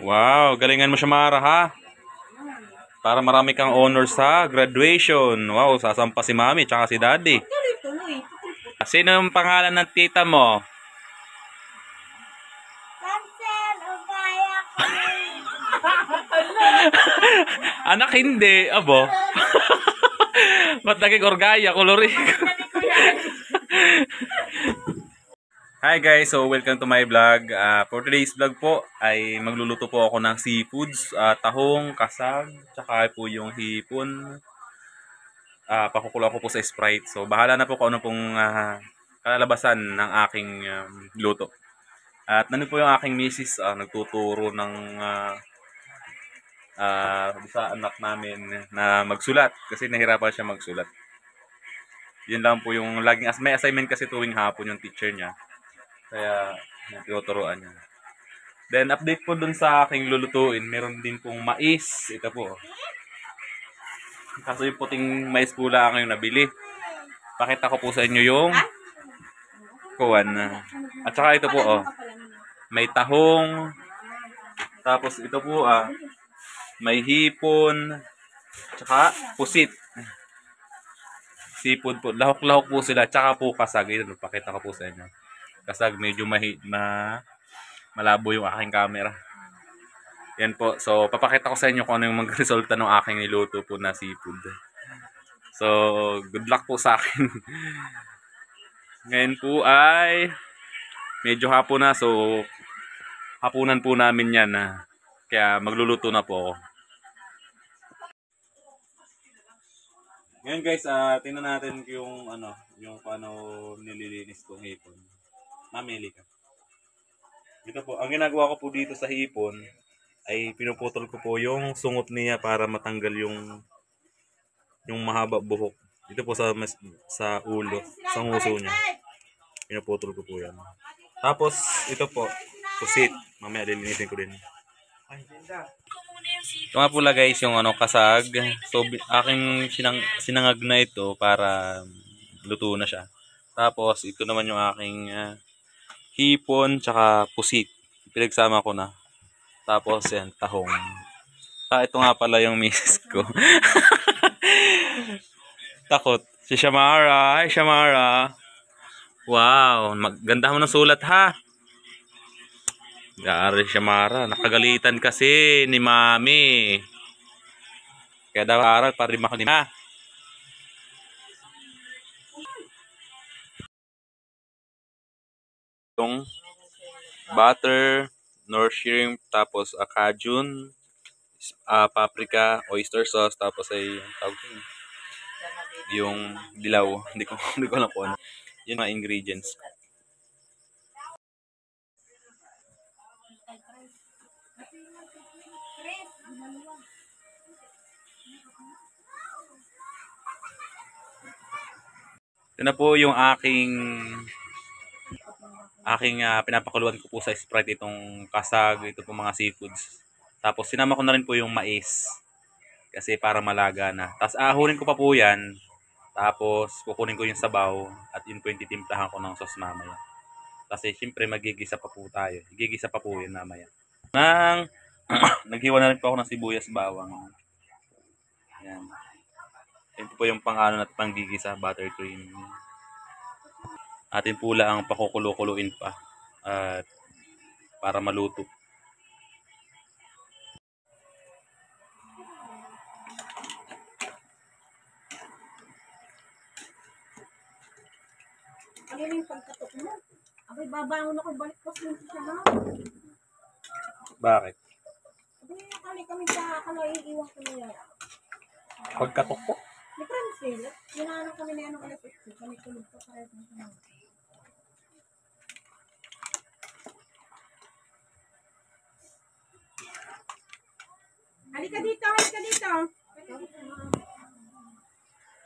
Wow, galingan mo siya, Mara, ha? Para marami kang honors sa graduation. Wow, sasampa si Mami tsaka si Daddy. Sino ang pangalan ng tita mo? Anak, hindi. Abo. Ba't naging orgaya? Kolori. Hi guys, so welcome to my vlog. For today's vlog po ay magluluto po ako ng seafoods, tahong, kasag, tsaka po yung hipon. Pakukulo ko po sa Sprite. So bahala na po kung ano pong kalalabasan ng aking luto. At nandun po yung aking misis, nagtuturo ng sa anak namin na magsulat kasi nahirapan siya magsulat. Yun lang po yung laging may assignment kasi tuwing hapon yung teacher niya. Kaya tinuturuan niya. Then update po dun sa aking lulutuin, meron din pong mais. Ito po. Kaso yung puting mais po lang yung nabili. Pakita ko po sa inyo yung kuwan. At saka ito po, may tahong. Tapos ito po, may hipon. Tsaka pusit. Seafood po. Lahok-lahok po sila. Tsaka po kasag. Ito, pakita ko po sa inyo. Kasag medyo malabo yung aking camera. Yan po. So, papakita ko sa inyo kung ano yung mag-resulta ng aking niluto po na seafood. So, good luck po sa akin. Ngayon po ay medyo hapon na. So, hapunan po namin yan. Kaya magluluto na po ako. Ngayon guys, tingnan natin yung paano nililinis kong hipon. Mamili ka. Ito po, ang ginagawa ko po dito sa hipon ay pinuputol ko po yung sungot niya para matanggal yung mahaba buhok. Dito po sa ulo, sa nguso niya. Pinuputol ko po yan. Tapos, ito po, pusit. Mamaya lilinisin ko din. Ito nga pula guys, yung kasag. So, aking sinangag na ito para luto na siya. Tapos, ito naman yung aking hipon, tsaka pusit. Pinagsama ko na. Tapos, yan, tahong. Ito nga pala yung misis ko. Takot. Si Shamara. Hi, Shamara. Wow, maganda mo ng sulat, ha? Gari Shamara. Nakagalitan kasi ni Mami. Kaya daw aral para rin makalima. Yung butter, nor shrimp, tapos cajun, paprika, oyster sauce, tapos ay yung dilaw. Hindi ko alam po ano. Yun mga ingredients. Ito na po yung aking pinapakuluan ko po sa Sprite itong kasag, ito po mga seafoods. Tapos sinama ko na rin po yung mais kasi para malaga na. Tapos ahunin ko pa po yan. Tapos kukunin ko yung sabaw at yun po yung titimplahan ko ng sauce mamaya. Kasi siyempre magigisa pa po tayo. Gigisa pa po yun mamaya. Naghiwa na rin po ako ng sibuyas bawang. Yan. Ito po yung panggigisa, buttercream. Atin pula ang pakukulo-kuluin pa at para maluto. Ano yung pagkatok mo? Abay, babangon ako, balik pa sa siya na. Bakit? Abay, kami sa iiwan ko na yan. Pagkatok po? May cancel. Yun kami na yan ang alas 8. Kami tulog pa parehas na siya. Halika dito, halika dito.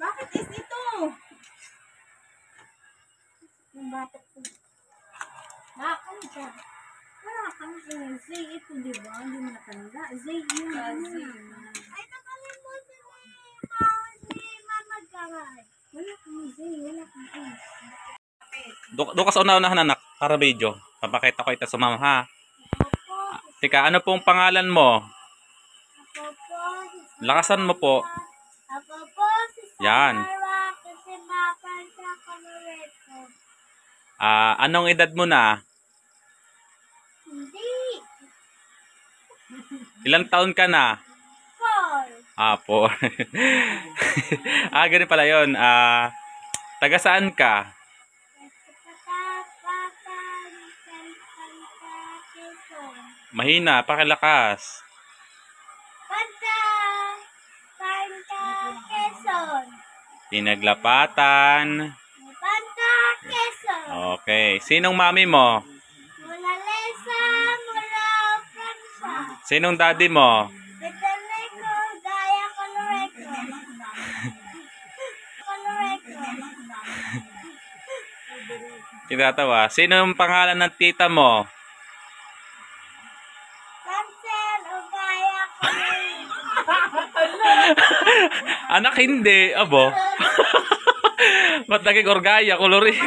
Bakit is ito? yung batok ko. Ano siya? Wala kang Zay. Ito, di ba? Hindi mo natanda. Zay yun. Ay, nakalimutan ni Mama Garay. Wala kang Zay. Wala kang Zay. Doon ka sa una-unahan anak, para video. Papakita ko ito sa mama ha. Tika, ano pong pangalan mo? Ako po. Lakasan mo po. Ako po. Si Yan. Sarah. Kasi mapan sa Coloreto. Anong edad mo na? Hindi. Ilang taon ka na? 4. Po. Ganun pala yun. Taga saan ka? Mahina, pakilakas. Quezon. Pinaglapatan. Panta, Quezon. Okay. Sinong mami mo? Mula Lesa, mula Francia. Sinong daddy mo? Federico, Gaya, Coloreto. Coloreto. Tinatawa. Sinong pangalan ng tita mo? Cancel, o Gaya, Coloreto. Anak, hindi. Abo. Ba't naging orgaya? Koloriko.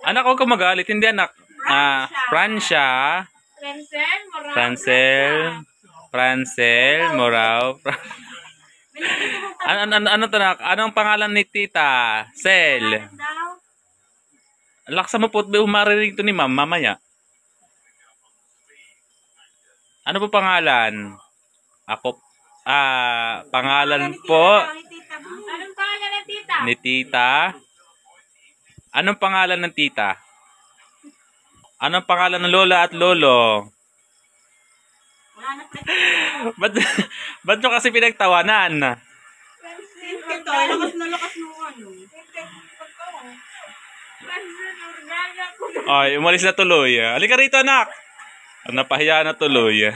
Anak, huwag ka magalit. Hindi, anak. Francia. Francel, Morao. Ano to, anak? Anong pangalan ni tita? Sel. Laksa mo po. Umarinig to ni ma'am mamaya. Ano po pangalan? Ako, pangalan po Anong pangalan ng tita? ni tita. Anong pangalan ng tita? Anong pangalan ng lola at lolo? Ba't nyo kasi pinagtawanan? Ito, lakas na ano. Ay, umalis na tuloy. Halika rito, anak. Napahiya na tuloy.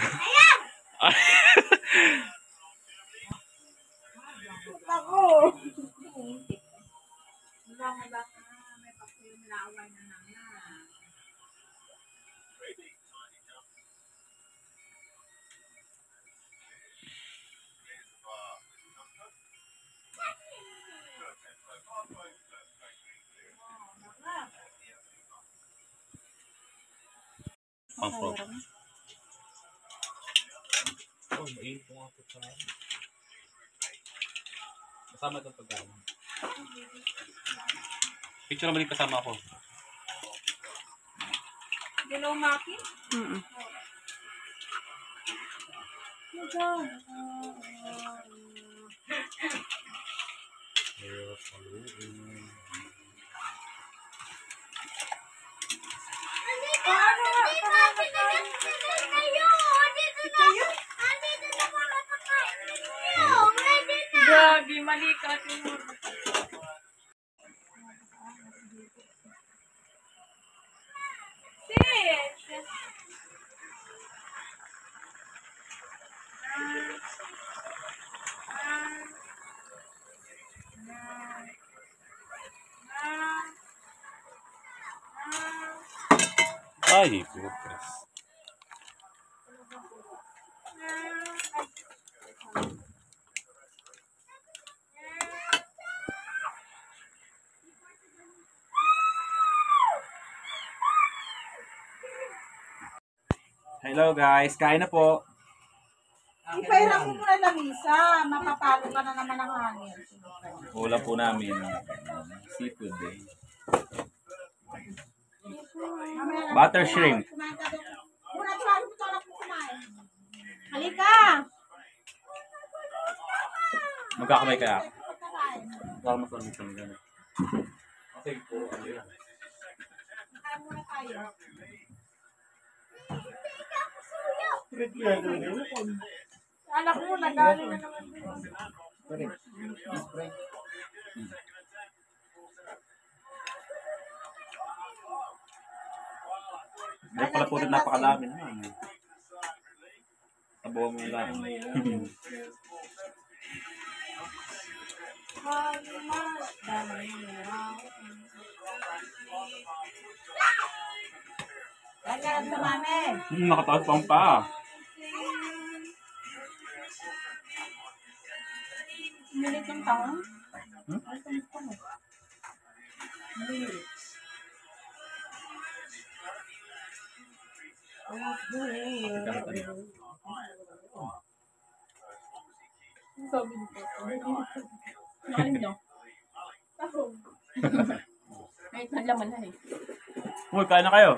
Ako. Kasama itong pagkain. Picture naman yung kasama ko. Hello, Maki? Gagi, mali ka. Ay, putas. Hello guys, kain na po. Ipairam mo muna lamisa. Mapapalo ka na naman ng hangin. Ulam po namin. Seafood eh. Butter shrimp. Muna tuwan mo tulak mo kumain. Halika! Magkakamay kaya? Para mas lang kami gano'n. Okay po, ano yan? Kain muna tayo. Anak mo, nadali na naman. Ay, pala po rin napakalami naman. Tabuhan mo lang. Kaya sa mami. Nakataas pa ang paa. Milit ng taong. Hmm? Sabi ko. Nakalim nyo. Ako. Kahit nalaman na eh. Uy, kain na kayo.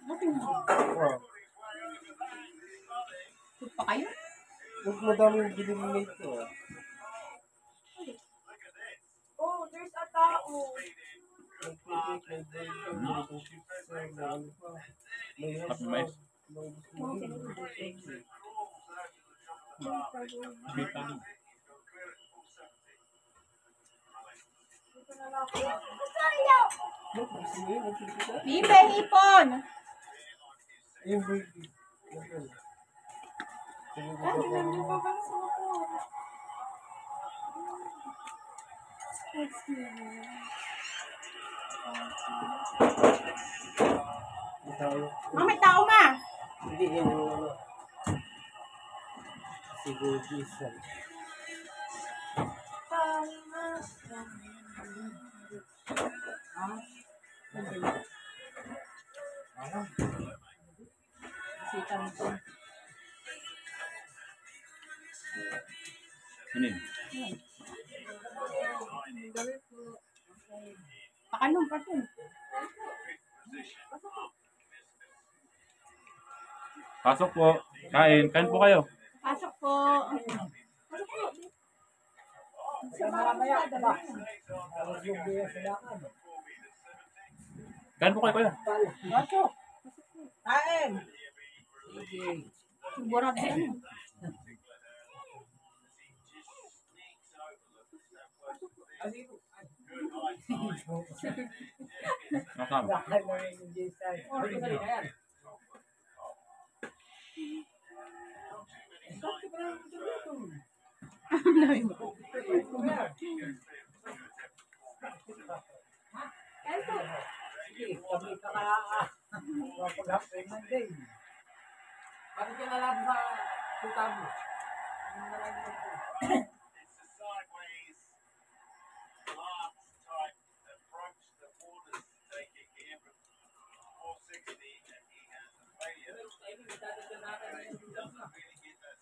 Mating mo. Food pa kayo? Huwag madami yung binilate ko. Oh, there's a tao. Happy mais. Bibe, hipon! Yung baby. Ay, ginagawa pa bang sa motor? May tao ma! Hindi yan yung ano. Siguro diesel. Sinin. Pakalong pa ito. Pasok po. Kain. Kain po kayo. Pasok po. Mamaya, diba? Kain po kayo, kuya. Pasok. Kain. Burag na ano. Nakasama. Kami kaka-pag-hapin ng day. Bakit ka nalang sa tutabo?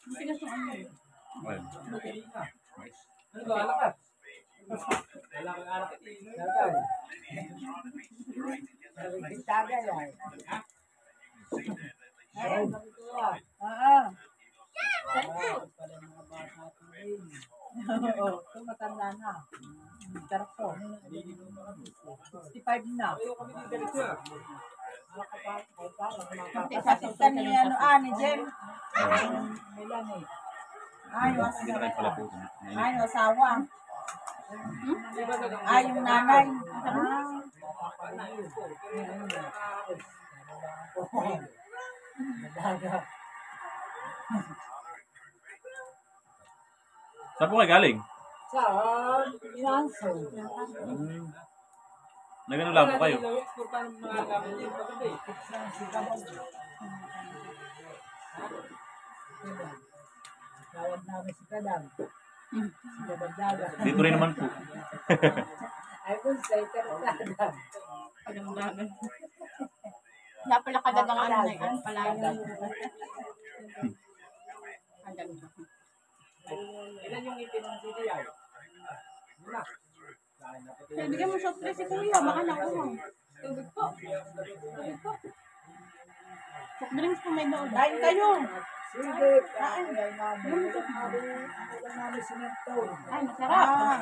Matigas yung ano eh. Ayun. Ano ba? Alak ka? Wala kang alak. Tagay. Tagay yan. Ay, bakit ba? Pala mga bata ito rin. Oo, ito matanda na. Sarap to. 65 na. Sasaktan ni ano, ni Jem. Milan eh. Ayaw Hindi na kayo pala po. Ayaw asawa. Ayaw nanay. Saan po kayo galing? Saan? Inanso. Nagano lang po kayo? Tawag namin si Kadam. Si Kadam. Dito rin naman po. Ay, kung sa Kadam. Pagandang. Wala pala kadagangan na yan. Palayan. Ilan yung ipin ng CDI? Wala. Bigyan mo soft drink si kuya. Baka nakuha. Tubig po. Tubig po. Soft drinks po may doon. Kain kayo. Sige, kain namin. Namin sinento. Ay, masarap.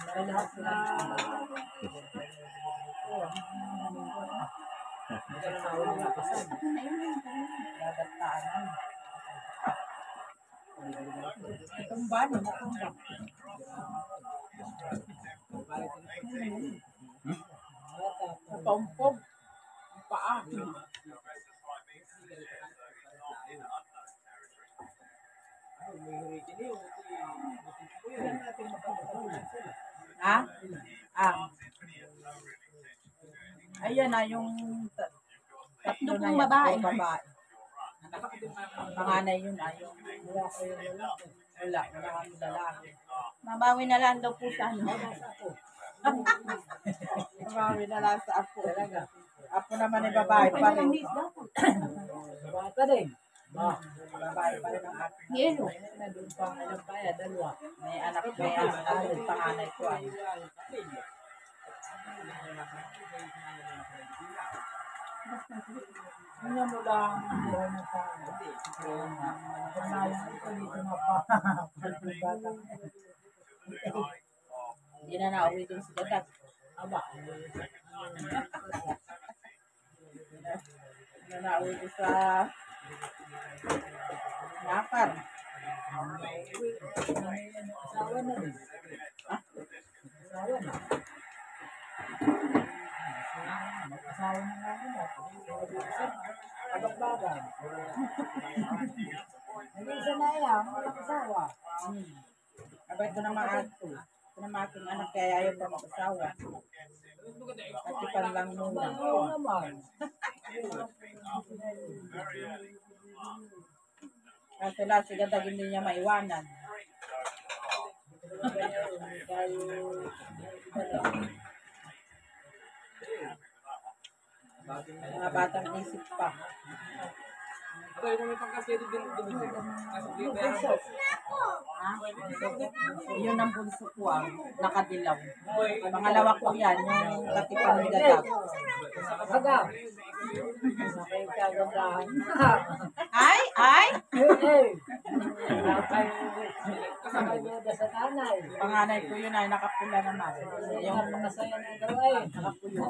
Lahat na. Ako na yun. Dadagtanan. Itong bano, matumba. Pompog. Paa. Ha? Ah. Ayan na yung Tatlo na pong yan. babae. Puro babae. Panganay yun ayaw. Wala ko yung lalaki. Wala kami lalaki. Mabawi na lang daw po sa ano. Marami na lang sa apo. Talaga. Apo naman ay babae pa rin. Bata din. Babae pa rin ang apo. Yelo. Nandun pa ang ilang kaya, dalawa. May anak na rin, panganay ko ay. Ano mo lang, buhay na tayo. Kanalang ito dito na pa. Hindi na nauwi dun sa dagat. Aba. Hindi na nauwi dun sa Nakar. Asawa na rin. Ha? Asawa na. Mag-asawa na nga nila. Abag-bagan. Nag-isa na yan, walang asawa. Abay ko naman ato. Ito naman aking anak kaya ayaw pa mag-asawa. Atipan lang muna. Oo naman. Kasi lang si Gadag hindi niya maiwanan. Mga batang isip pa. Ito, yung may pangkasiri din. Yun ang bunso ko nakadilaw. Pangalawa ko yan, yung katipan ni Gadag. Aga. Nakikagandahan. Ay! Kasama niya sa nanay. Panganay ko yun ay nakapula naman. Yung Masaya na ito eh. nakapuyo.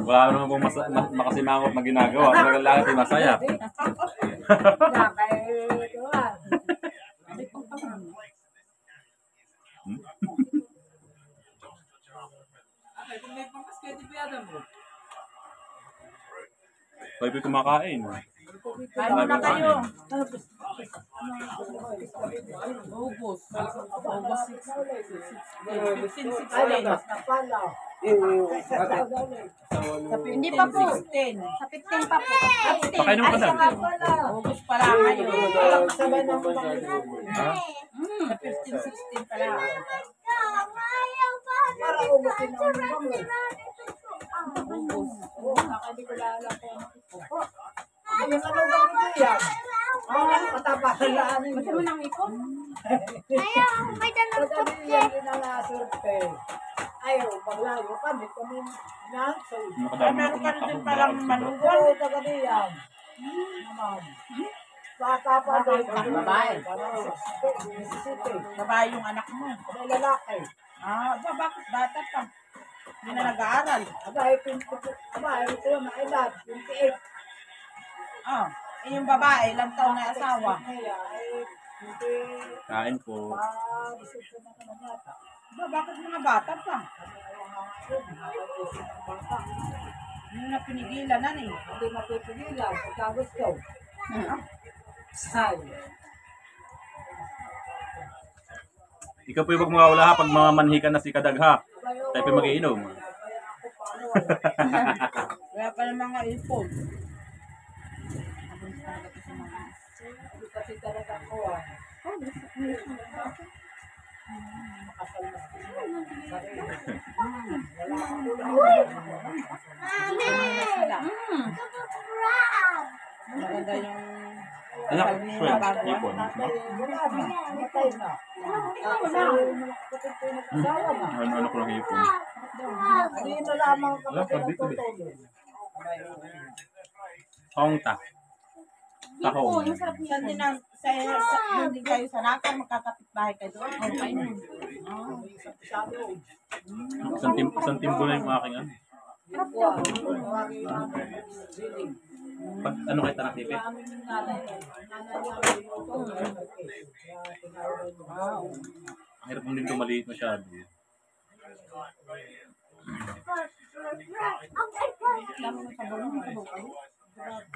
Wala naman pong makasimangot na ginagawa. Talagang lahat ay masaya. Kung may pangkasiri din yata mo. Pwede kumakain. Ano na kayo? August 15, Hindi pa po. 16. Sa 15 pa po. Pakainom ka na. August pa lang kayo. Ha? Sa 15, 16 pa lang. Para ubusin na ang mga Yung ano bang ito yan? Matapakan na ano yun. Gusto mo nang ipon? Pagkali yan inalaserte. Ayaw, maglayo kami kami na. So, Meron ka rin palang manugan. oo, pagkali yan. Naman. Bata pa din. Babae. Mississippi. Babae yung anak mo. May lalaki. Bakit bata pa? Hindi na nag-aaral. Ito na ilan. 28. Yung babae, ilang taon na asawa. Kain po. Bakit mga bata pa? Hindi na pinigilan na eh. Hindi mapipigilan. Pagka gusto. Say. Ikaw po yung huwag mawawala ha pag mamamanhikan na si Kadag ha. Tayo po mag-iinom. Wala pa ng mga ipon. Kasi talaga ko Sila. Maganda yung Anak, salmi friend, na bago. ipon. matay na. Ano ko lang ipon. Hindi na lamang Wala, kapatid pabit ko, na eh. tutulong. Hongta. Tahong. Yung sarap niya. Saan din ang hindi kayo sa Nakar, magkakapit-bahay kayo doon. Okay. Isang timbo na yung aking ano. Pag ano kayo tanakipit? Ang hirap mong din ito maliit masyado.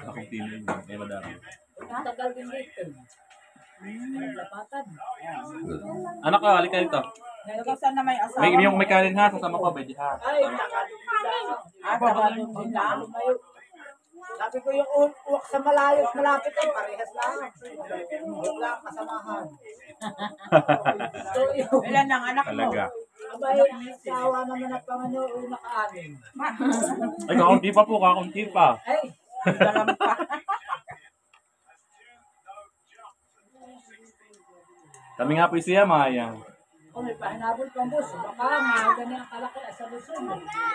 Akong tino yun. May madami. Tagal din dito. Lapatan. Anak ka, halika dito. Saan na may asawa? May kanin ha, sasama ko, Betty ha. Ay, Tara doon din lang. Sabi ko yung uwak sa malayo at malapit ay parehas lang. Huwag lang kasamahan. Ilan ang anak mo? Talaga. Abay, sawa naman at panganoon naka-amin. Ay, kakunti pa po, kakunti pa. Ay, Dalam pa. Kami nga po siya, Mayang. kung may pahinabol pang bus, baka mga ganyan kalaki sa Luzon.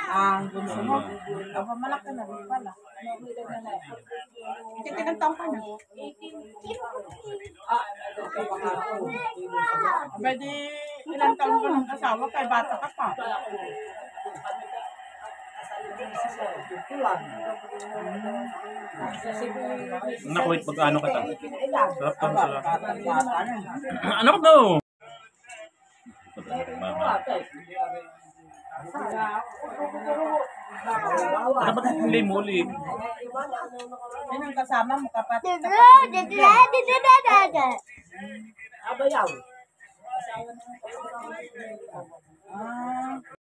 Ang bunso mo. Ang malaki na rin pala. Ano ang ilan na na? Ilang taong ka na? Ito ka pa nga ako. Abay di ilang taon ko ng asawa kay bata ka pa. Naku, wait, pag-ano ka ta? Sarap ka, sarap. Bata na. Ano ko to? Dapat hindi muli. Yan ang kasama mo kapatid. Abayaw. Ah.